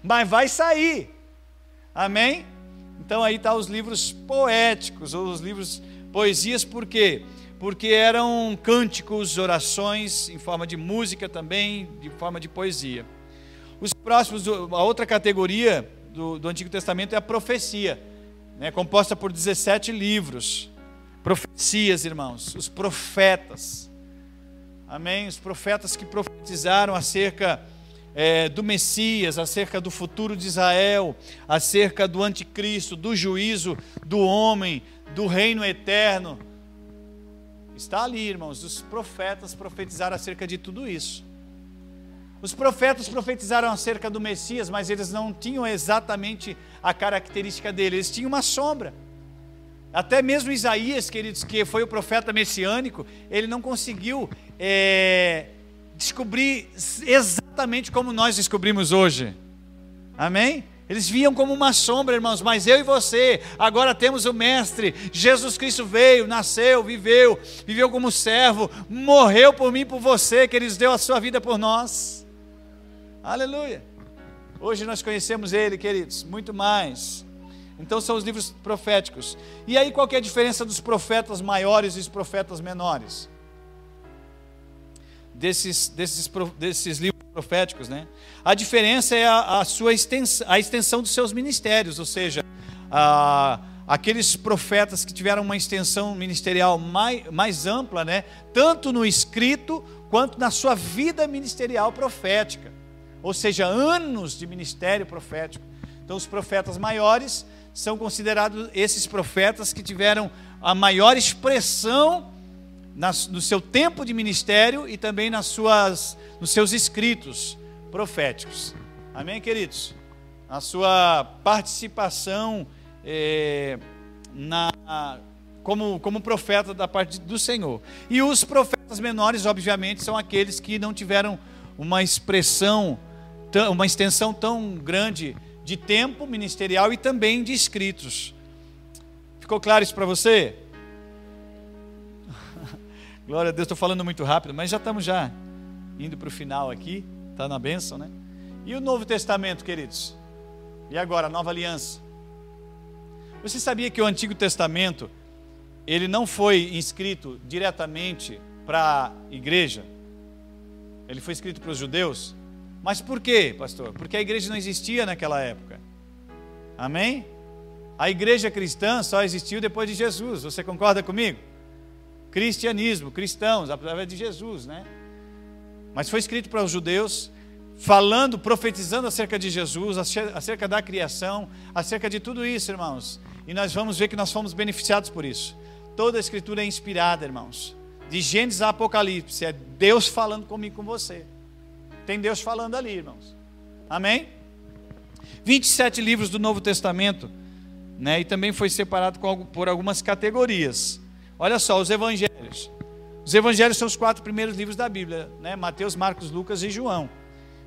Mas vai sair. Amém? Então aí estão os livros poéticos, ou os livros poesias, por quê? Porque eram cânticos, orações, em forma de música também, de forma de poesia. Os próximos, a outra categoria do Antigo Testamento é a profecia, né, composta por 17 livros. Profecias, irmãos, os profetas. Amém? Os profetas que profetizaram acerca do Messias, acerca do futuro de Israel, acerca do anticristo, do juízo do homem, do reino eterno. Está ali, irmãos, os profetas profetizaram acerca de tudo isso. Os profetas profetizaram acerca do Messias, mas eles não tinham exatamente a característica dele, eles tinham uma sombra. Até mesmo Isaías, queridos, que foi o profeta messiânico, ele não conseguiu descobrir exatamente como nós descobrimos hoje. Amém? Eles viam como uma sombra, irmãos, mas eu e você, agora temos o Mestre, Jesus Cristo veio, nasceu, viveu como servo, morreu por mim e por você, que Ele deu a sua vida por nós. Aleluia! Hoje nós conhecemos Ele, queridos, muito mais. Então são os livros proféticos. E aí qual que é a diferença dos profetas maiores e dos profetas menores? Desses livros proféticos, né? A diferença é a extensão dos seus ministérios, ou seja, aqueles profetas que tiveram uma extensão ministerial mais ampla, né? Tanto no escrito quanto na sua vida ministerial profética, ou seja, anos de ministério profético. Então os profetas maiores são considerados esses profetas que tiveram a maior expressão no seu tempo de ministério e também nos seus escritos proféticos. Amém, queridos? A sua participação como profeta da parte do Senhor. E os profetas menores, obviamente, são aqueles que não tiveram uma extensão tão grande de tempo ministerial e também de escritos. Ficou claro isso para você? Glória a Deus, estou falando muito rápido, mas já estamos indo para o final aqui, está na bênção, né? E o Novo Testamento, queridos? E agora, a Nova Aliança? Você sabia que o Antigo Testamento, ele não foi escrito diretamente para a igreja? Ele foi escrito para os judeus? Mas por quê, pastor? Porque a igreja não existia naquela época. Amém? A igreja cristã só existiu depois de Jesus, você concorda comigo? Cristianismo, cristãos, através de Jesus, né? Mas foi escrito para os judeus, falando, profetizando acerca de Jesus, acerca da criação, acerca de tudo isso, irmãos. E nós vamos ver que nós fomos beneficiados por isso. Toda a escritura é inspirada, irmãos. De Gênesis a Apocalipse, é Deus falando comigo, com você. Tem Deus falando ali, irmãos. Amém? 27 livros do Novo Testamento, né? E também foi separado por algumas categorias. Olha só, os evangelhos. Os evangelhos são os 4 primeiros livros da Bíblia, né? Mateus, Marcos, Lucas e João.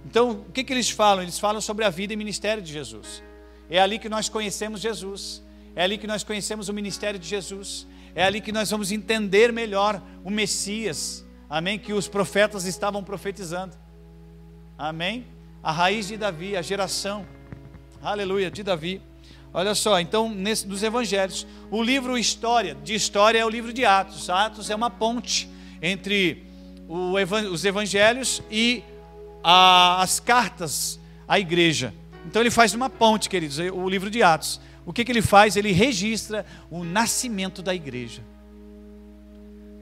Então, o que eles falam? Eles falam sobre a vida e ministério de Jesus. É ali que nós conhecemos Jesus. É ali que nós conhecemos o ministério de Jesus. É ali que nós vamos entender melhor o Messias. Amém? Que os profetas estavam profetizando. Amém? A raiz de Davi, a geração, aleluia, de Davi. Olha só, então, dos evangelhos, o livro de história é o livro de Atos. Atos é uma ponte entre os evangelhos e as cartas à igreja. Então ele faz uma ponte, queridos, o livro de Atos. O que ele faz? Ele registra o nascimento da igreja.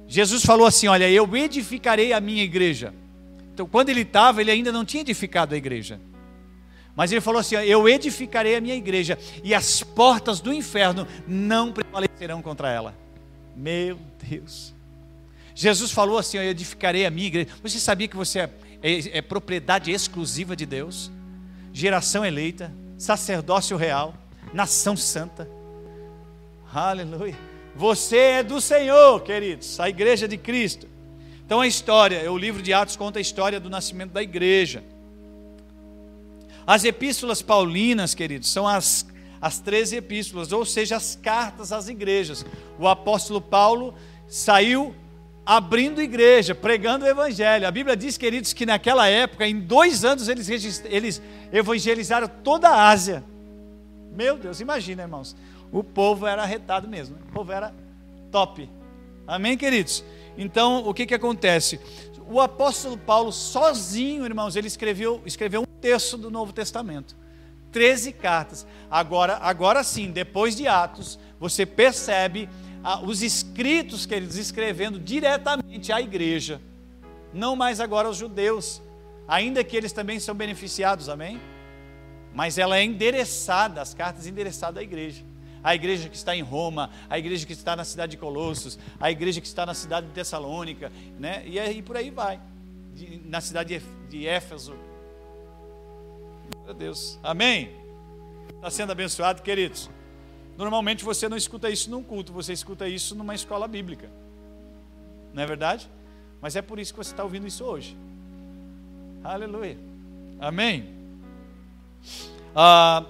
Jesus falou assim, olha, eu edificarei a minha igreja. Então quando ele estava, ele ainda não tinha edificado a igreja. Mas ele falou assim, eu edificarei a minha igreja e as portas do inferno não prevalecerão contra ela. Meu Deus. Jesus falou assim, eu edificarei a minha igreja. Você sabia que você é propriedade exclusiva de Deus? Geração eleita, sacerdócio real, nação santa. Aleluia. Você é do Senhor, queridos, a igreja de Cristo. Então a história, o livro de Atos conta a história do nascimento da igreja. As epístolas paulinas, queridos, são as 13 epístolas, ou seja, as cartas às igrejas. O apóstolo Paulo saiu abrindo igreja, pregando o evangelho. A Bíblia diz, queridos, que naquela época, em 2 anos, eles evangelizaram toda a Ásia. Meu Deus, imagina, irmãos, o povo era arretado mesmo, o povo era top. Amém, queridos? Então, o que acontece? O apóstolo Paulo sozinho, irmãos, ele escreveu um terço do Novo Testamento, 13 cartas. Agora sim, depois de Atos, você percebe os escritos que eles escrevendo diretamente à igreja, não mais agora aos judeus, ainda que eles também são beneficiados, amém? Mas ela é endereçada, as cartas endereçadas à igreja. A igreja que está em Roma, a igreja que está na cidade de Colossos, a igreja que está na cidade de Tessalônica, né? E aí por aí vai, na cidade de Éfeso. Meu Deus, amém? Está sendo abençoado, queridos? Normalmente você não escuta isso num culto, você escuta isso numa escola bíblica, não é verdade? Mas é por isso que você está ouvindo isso hoje. Aleluia, amém?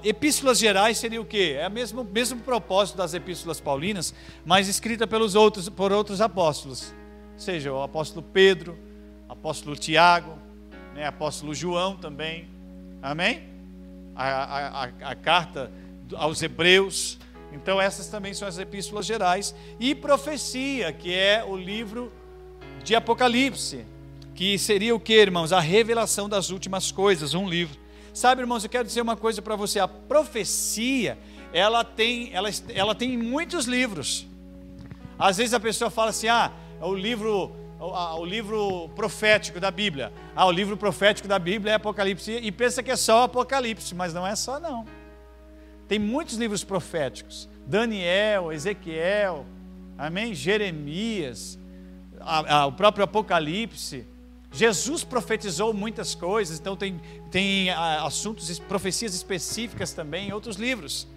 Epístolas gerais seria o quê? É o mesmo propósito das epístolas paulinas, mas escrita por outros apóstolos, ou seja, o apóstolo Pedro, apóstolo Tiago, né, apóstolo João também, amém? A carta aos Hebreus. Então essas também são as epístolas gerais. E profecia, que é o livro de Apocalipse, que seria o que, irmãos? A revelação das últimas coisas, um livro. Sabe, irmãos, eu quero dizer uma coisa para você. A profecia, ela tem muitos livros. Às vezes a pessoa fala assim, o livro profético da Bíblia. O livro profético da Bíblia é Apocalipse, e pensa que é só Apocalipse, mas não é só não. Tem muitos livros proféticos. Daniel, Ezequiel, amém? Jeremias, o próprio Apocalipse. Jesus profetizou muitas coisas, então tem assuntos, profecias específicas também em outros livros.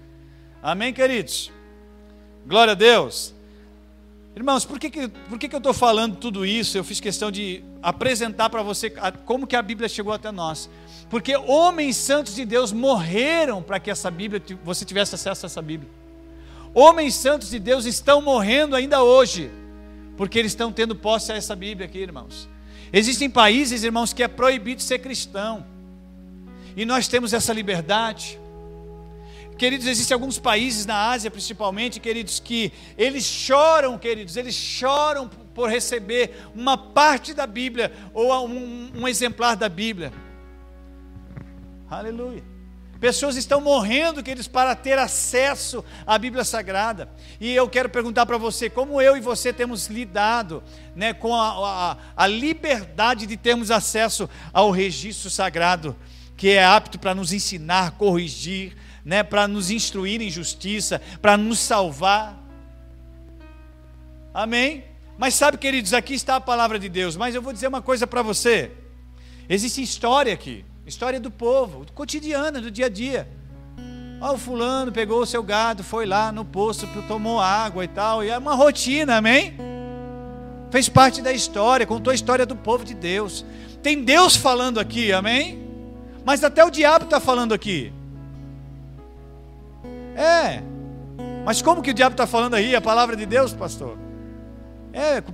Amém, queridos? Glória a Deus. Irmãos, por que eu estou falando tudo isso? Eu fiz questão de apresentar para você como que a Bíblia chegou até nós. Porque homens santos de Deus morreram para que essa Bíblia, você tivesse acesso a essa Bíblia. Homens santos de Deus estão morrendo ainda hoje, porque eles estão tendo posse a essa Bíblia aqui, irmãos. Existem países, irmãos, que é proibido ser cristão, e nós temos essa liberdade. Queridos, existem alguns países na Ásia, principalmente, queridos, que eles choram, queridos, eles choram por receber uma parte da Bíblia, ou um exemplar da Bíblia. Aleluia. Pessoas estão morrendo, queridos, para ter acesso à Bíblia Sagrada. E eu quero perguntar para você, como eu e você temos lidado, né, com a liberdade de termos acesso ao registro sagrado, que é apto para nos ensinar, corrigir, né, para nos instruir em justiça, para nos salvar. Amém? Mas sabe, queridos, aqui está a palavra de Deus. Mas eu vou dizer uma coisa para você. Existe história aqui. História do povo, cotidiana, do dia a dia. O fulano pegou o seu gado, foi lá no poço, tomou água e tal. E é uma rotina, amém? Fez parte da história, contou a história do povo de Deus. Tem Deus falando aqui, amém? Mas até o diabo está falando aqui. Mas como que o diabo está falando aí? A palavra de Deus, pastor?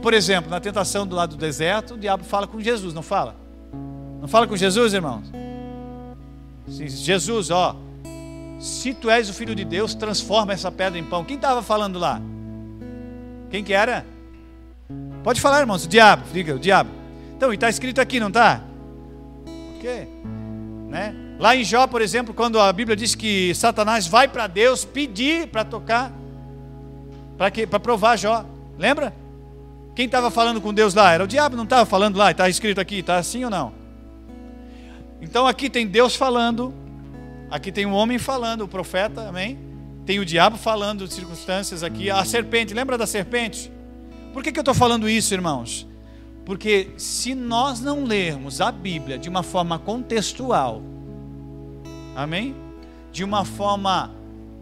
Por exemplo, na tentação do lado do deserto, o diabo fala com Jesus, não fala? Não fala com Jesus, irmãos? Jesus, se tu és o Filho de Deus, transforma essa pedra em pão. Quem estava falando lá? Quem que era? Pode falar, irmãos, o diabo, diga, o diabo. Então, e está escrito aqui, não está? Ok, né? Lá em Jó, por exemplo, quando a Bíblia diz que Satanás vai para Deus pedir para tocar, para provar Jó, lembra? Quem estava falando com Deus lá? Era o diabo, não estava falando lá? Está escrito aqui, está assim ou não? Então aqui tem Deus falando, aqui tem um homem falando, o profeta, amém? Tem o diabo falando de circunstâncias aqui, a serpente, lembra da serpente? Por que eu estou falando isso, irmãos? Porque se nós não lermos a Bíblia de uma forma contextual, amém? De uma forma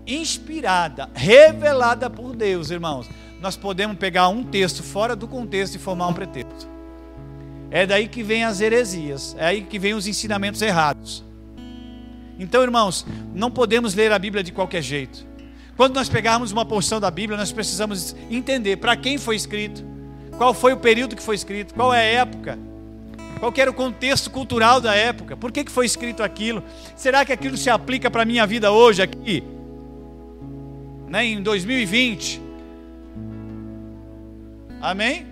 inspirada, revelada por Deus, irmãos, nós podemos pegar um texto fora do contexto e formar um pretexto. É daí que vem as heresias, é aí que vem os ensinamentos errados. Então, irmãos, não podemos ler a Bíblia de qualquer jeito. Quando nós pegarmos uma porção da Bíblia, nós precisamos entender para quem foi escrito, qual foi o período que foi escrito, qual é a época, qual que era o contexto cultural da época, por que foi escrito aquilo, será que aquilo se aplica para a minha vida hoje aqui, né, em 2020? Amém?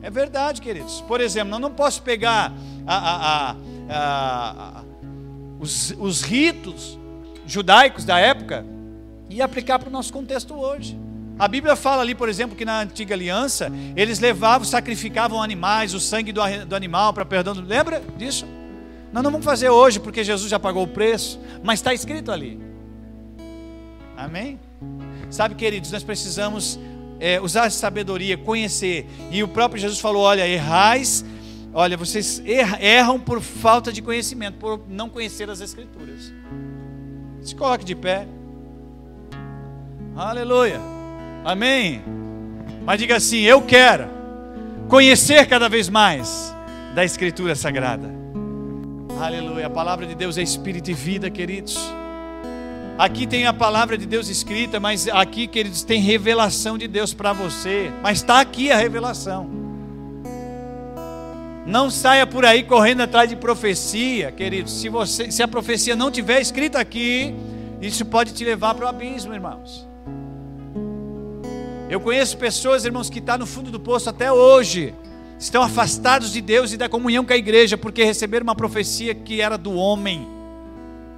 É verdade, queridos. Por exemplo, eu não posso pegar os ritos judaicos da época e aplicar para o nosso contexto hoje. A Bíblia fala ali, por exemplo, que na antiga aliança, eles sacrificavam animais, o sangue do animal para perdão. Lembra disso? Nós não vamos fazer hoje, porque Jesus já pagou o preço, mas está escrito ali. Amém? Sabe, queridos, nós precisamos usar a sabedoria, conhecer. E o próprio Jesus falou, vocês erram por falta de conhecimento, por não conhecer as Escrituras. Se coloque de pé. Aleluia. Amém. Mas diga assim, eu quero conhecer cada vez mais da Escritura Sagrada. Aleluia. A palavra de Deus é Espírito e vida, queridos. Aqui tem a palavra de Deus escrita, mas aqui, queridos, tem revelação de Deus para você. Mas está aqui a revelação. Não saia por aí correndo atrás de profecia, queridos. Se a profecia não tiver escrita aqui, isso pode te levar para o abismo, irmãos. Eu conheço pessoas, irmãos, que estão no fundo do poço até hoje. Estão afastados de Deus e da comunhão com a igreja, porque receberam uma profecia que era do homem,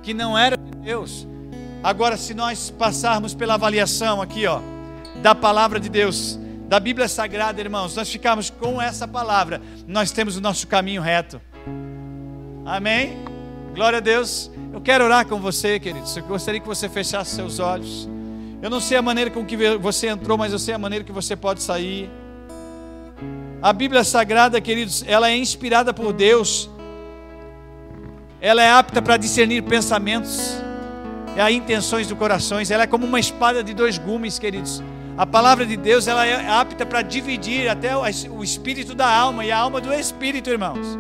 que não era de Deus. Agora, se nós passarmos pela avaliação aqui, da palavra de Deus, da Bíblia Sagrada, irmãos, nós ficarmos com essa palavra, nós temos o nosso caminho reto. Amém? Glória a Deus. Eu quero orar com você, queridos. Eu gostaria que você fechasse seus olhos. Eu não sei a maneira com que você entrou, mas eu sei a maneira que você pode sair. A Bíblia Sagrada, queridos, ela é inspirada por Deus. Ela é apta para discernir pensamentos e intenções do coração. Ela é como uma espada de dois gumes, queridos. A palavra de Deus, ela é apta para dividir até o espírito da alma e a alma do espírito, irmãos.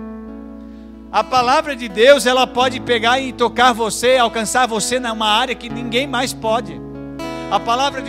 A palavra de Deus, ela pode pegar e tocar você, alcançar você numa área que ninguém mais pode. A palavra de